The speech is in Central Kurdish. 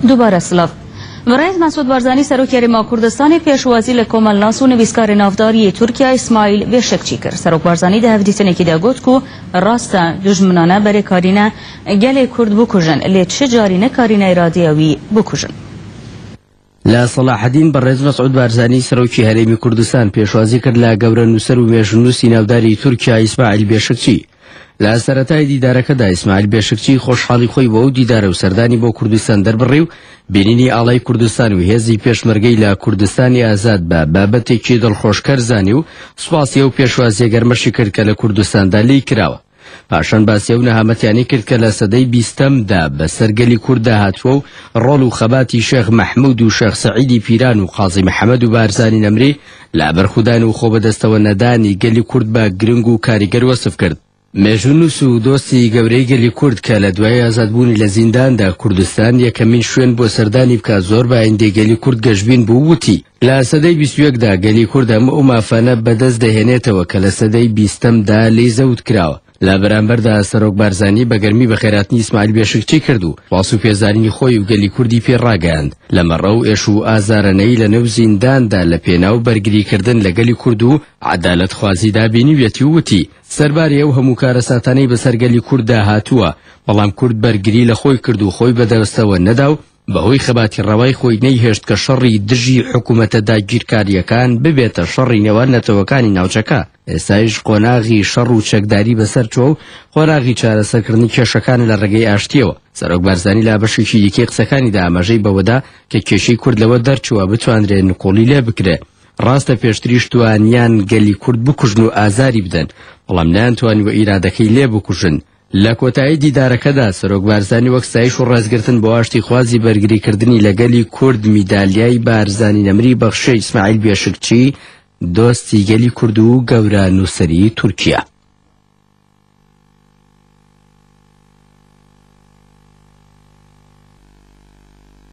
دووبارە سلااف. ڕێز مەسعود بارزانی سەرۆکی هەرێما کوردستانی پێشوازی لە کۆمەڵناس و نویسکاری ناوداری تورکیا ئیسماعیل بێشەکچی کرد. سەرۆک بارزانی دە هەفدیتنێکیدا گوت و ڕاستە دوژمنانە بەرێکارینە گەلێ کورد بکوژن لێ چ جاری نەکارینە ئێرادیەوی بکوژن. لا صلاحدین بەڕێز مەسعود بارزانی سەرۆکی هەرێمی کوردستان پێشوازی کرد لە گەورە نووسەر و مێژنووسی ناوداری تورکیا ئیسماعیل بێشەکچی. لە سەرەتای دیدارەکەدا ئیسماعیل بێشەکچی خۆشحاڵی خۆی بۆ ئەو دیدارە و سەردانی بۆ کوردستان دەربڕی و بینینی ئاڵای کوردستان و هێزی پێشمەرگەی لە کوردستانی ئازاد بە بابەتێکی دڵخۆشکەر زانی و سوپاسی ئەو پێشوازیە گەرمەشی کرد کە لە کوردستاندا لی کراوە. پاشان باسی ئەو نەهامەتیانی کرد کە لە سەدەی 20دا بە سەرگەلی کووردا هاتووە و ڕۆڵ و خەباتی شێخ مەحموود و شێخ سەعیدی پیران و قازی محەممەد و بارزانی نەمری لە بەرخودان و خۆبەدەستەوە نەدانی گەلی کورد بە گرنگ و کاریگەر وەسف کرد. مێژونووس و دۆستی گەورەی گەلی کورد کە لە دوای ئازادبوونی لە زینداندا کوردستان یەکەمین شوێن بۆ سەردانی بکات زۆر بە ئایندەی گەلی کورد گەشتبین بوو وتی لە سەدەی 21دا گەلی کورد ئەمە ئەو مافانە بەدەست دەهێنێتەوە کە لە سەدەی 20دا لێی زەوت کراوە. لە بەرامبەردا سەرۆک بارزانی بە گەرمی بە خێراتنی ئیسماعیل بێشەکچی کرد و واس و پێزارنی خۆی و گەلی کوردی پێڕاگەاند لە مەڕە و ئێش و ئازارەنەی لە نێو زینداندا لە پێناو بەرگریکردن لە گەلی کورد و عەدالەت خوازیدا بینیوێتی و وتی سەرباری ئەو هەموو کارە ساتانەی بەسەر گەلی کورددا هاتووە بەڵام کورد بەرگری لە خۆی کرد و خۆی بەدەستەوە نەدا و بەهۆی خەباتی ڕەوای خۆی نەیهێشت کە شەڕی دژی حکوومەتە داگیرکاریەکان ببێتە شەڕی نێوان نەتەوەکانی ناوچەکە. ئێستایش قۆناغی شەڕ و چەکداری بەسەر چوە و قۆناغی چارەسەرکردنی کێشەکان لە ڕێگەی ئاشتیەوە. سەرۆک بارزانی لا بەشێکی دیکەی قسەکانیدا ئاماژەی بەوەدا کە کێشەی کورد لەوە دەرچووە بتوانرێت نقۆڵی لێ بکرێت. ڕاستە پێشتریش توانیان گەلی کورد بکوژن و ئازاری بدەن بەڵام نەیانتوانیوە ئیرادەکەی لێ بکوژن. لە کۆتایی دیدارەکەدا سەرۆک بارزانی وەک ستایش و ڕێزگرتن بۆ ئاشتی خوازی بەرگریکردنی لە گەلی کورد میدالیای بارزانی نەمری بەخشە ئیسماعیل بێشەکچی دۆستی گەلی کورد و گەورە نووسەری تورکیا.